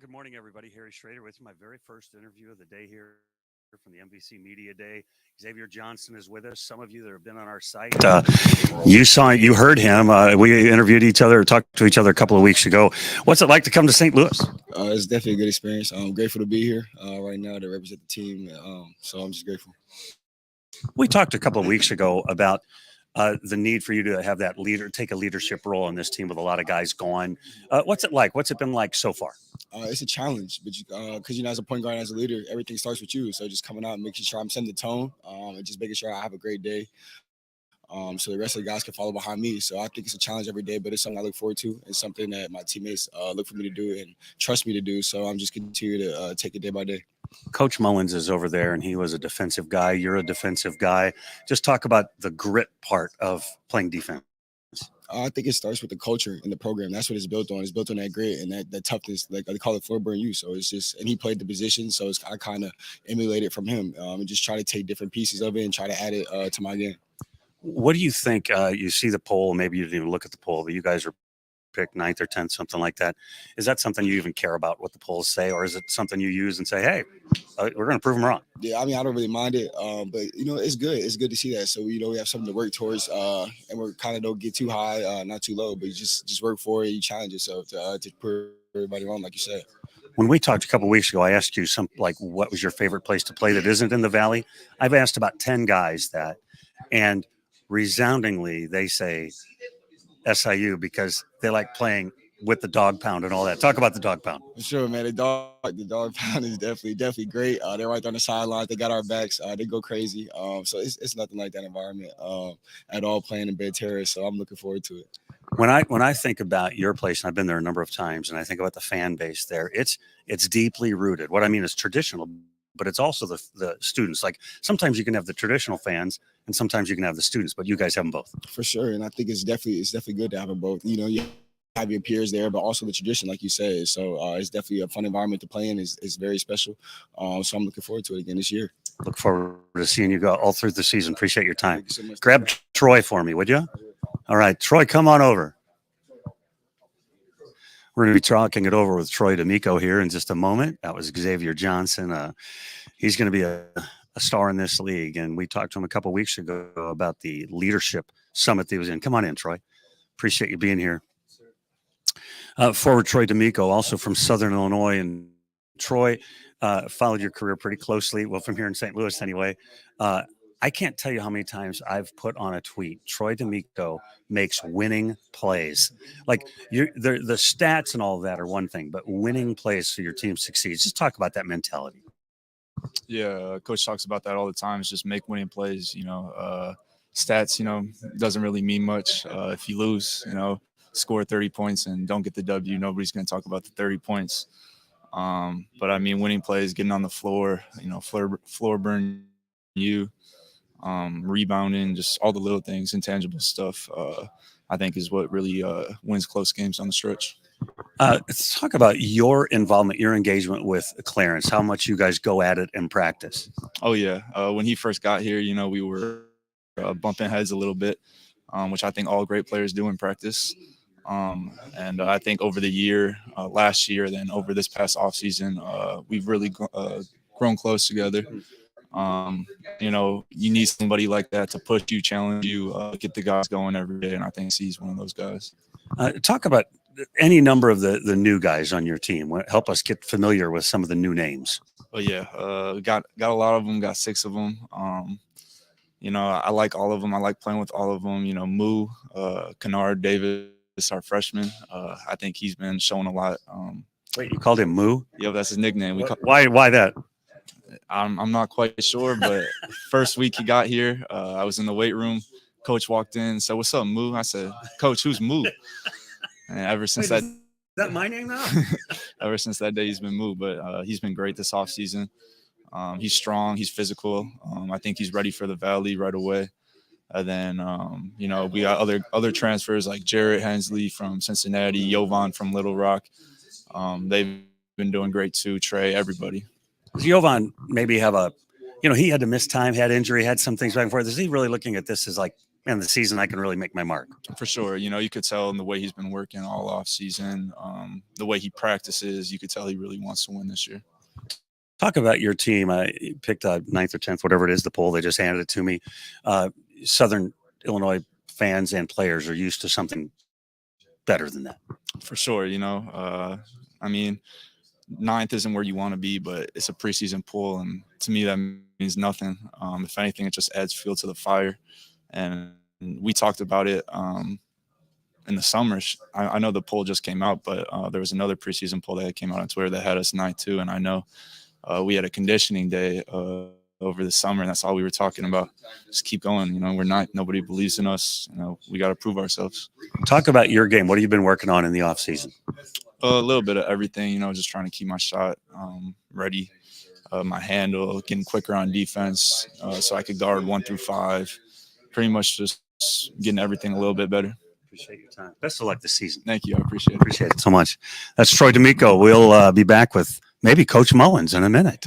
Good morning, everybody. Harry Schroeder with you. My very first interview of the day here from the MVC Media Day. Xavier Johnson is with us. Some of you that have been on our site, you heard him. We interviewed each other, talked to each other a couple of weeks ago. What's it like to come to St. Louis? It's definitely a good experience. I'm grateful to be here right now to represent the team. So I'm just grateful. We talked a couple of weeks ago about the need for you to have that take a leadership role in this team with a lot of guys gone. What's it like? What's it been like so far? It's a challenge, but because as a point guard, as a leader, everything starts with you. So just coming out and making sure I'm setting the tone, and just making sure I have a great day. So the rest of the guys can follow behind me. So I think it's a challenge every day, but it's something I look forward to. It's something that my teammates look for me to do and trust me to do. So I'm just continue to take it day by day. Coach Mullins is over there, and he was a defensive guy. You're a defensive guy. Just talk about the grit part of playing defense. I think it starts with the culture and the program. That's what it's built on. It's built on that grit and that toughness. Like they call it floor burn you. So it's just, and he played the position. So I kind of emulated from him and just try to take different pieces of it and try to add it to my game. What do you think? You see the poll, maybe you didn't even look at the poll, but you guys are picked 9th or 10th, something like that. Is that something you even care about what the polls say, or is it something you use and say, hey, we're going to prove them wrong? Yeah, I mean, I don't really mind it, but it's good. It's good to see that. So we have something to work towards, and we're kind of don't get too high, not too low, but you just work for it. You challenge yourself to prove everybody wrong, like you said. When we talked a couple of weeks ago, I asked you what was your favorite place to play that isn't in the Valley? I've asked about 10 guys that, and resoundingly they say SIU because they like playing with the dog pound and all that. Talk about the dog pound. For sure, man. The dog pound is definitely great. They're right on the sidelines. They got our backs. They go crazy. So it's nothing like that environment at all, playing in Bed Terrace. So I'm looking forward to it. When I think about your place, and I've been there a number of times, and I think about the fan base there, it's deeply rooted. What I mean is traditional, but it's also the students. Like sometimes you can have the traditional fans, and sometimes you can have the students, but you guys have them both. For sure, and I think it's definitely good to have them both. You have your peers there, but also the tradition, like you said. So it's definitely a fun environment to play in. It's very special. So I'm looking forward to it again this year. Look forward to seeing you go all through the season. Appreciate your time. Thank you so much. Grab Troy for me, would you? All right, Troy, come on over. We're going to be talking it over with Troy D'Amico here in just a moment. That was Xavier Johnson. He's going to be a star in this league, and we talked to him a couple of weeks ago about the leadership summit that he was in. Come on in, Troy. Appreciate you being here. Forward Troy D'Amico, also from Southern Illinois, and Troy followed your career pretty closely. Well, from here in St. Louis, anyway. I can't tell you how many times I've put on a tweet, Troy D'Amico makes winning plays. Like the stats and all of that are one thing, but winning plays so your team succeeds. Just talk about that mentality. Yeah, coach talks about that all the time. It's just make winning plays. Stats, doesn't really mean much. If you lose, score 30 points and don't get the W, nobody's going to talk about the 30 points. But I mean, winning plays, getting on the floor, floor burn you. Rebounding, just all the little things, intangible stuff, I think is what really wins close games on the stretch. Let's talk about your involvement, your engagement with Clarence, how much you guys go at it in practice. Oh, yeah. When he first got here, we were bumping heads a little bit, which I think all great players do in practice. And I think over the year, last year, then over this past offseason, we've really grown close together. You need somebody like that to push you, challenge you, get the guys going every day. And I think he's one of those guys. Talk about any number of the new guys on your team. Help us get familiar with some of the new names. Oh yeah. Got a lot of them, got 6 of them. I like all of them. I like playing with all of them. Moo, Kennard Davis, our freshman. I think he's been showing a lot. Wait, you called him Moo? Yeah, that's his nickname. Why that? I'm not quite sure, but first week he got here, I was in the weight room. Coach walked in, said, "What's up, Moo?" I said, "Coach, who's Moo?" And ever since is that my name now? Ever since that day, he's been Moo. But he's been great this offseason. He's strong. He's physical. I think he's ready for the Valley right away. And then, we got other transfers like Jarrett Hensley from Cincinnati, Jovan from Little Rock. They've been doing great too. Trey, everybody. Does Jovan maybe have he had to miss time, had injury, had some things back and forth? Is he really looking at this as like And the season I can really make my mark. For sure. You know, you could tell in the way he's been working all off season, the way he practices, you could tell he really wants to win this year. Talk about your team. I picked 9th or 10th, whatever it is, the poll. They just handed it to me. Southern Illinois fans and players are used to something better than that. For sure. You know, I mean, 9th isn't where you want to be, but it's a preseason poll. And to me, that means nothing. If anything, it just adds fuel to the fire. And we talked about it in the summer. I know the poll just came out, but there was another preseason poll that came out on Twitter that had us 9th too. And I know we had a conditioning day over the summer, and that's all we were talking about. Just keep going. You know, we're 9th. Nobody believes in us. You know, we got to prove ourselves. Talk about your game. What have you been working on in the off season? A little bit of everything. You know, just trying to keep my shot ready, my handle, getting quicker on defense, so I could guard 1 through 5. Pretty much just getting everything a little bit better. Appreciate your time. Best of luck this season. Thank you. I appreciate it. Appreciate it so much. That's Troy D'Amico. We'll be back with maybe Coach Mullins in a minute.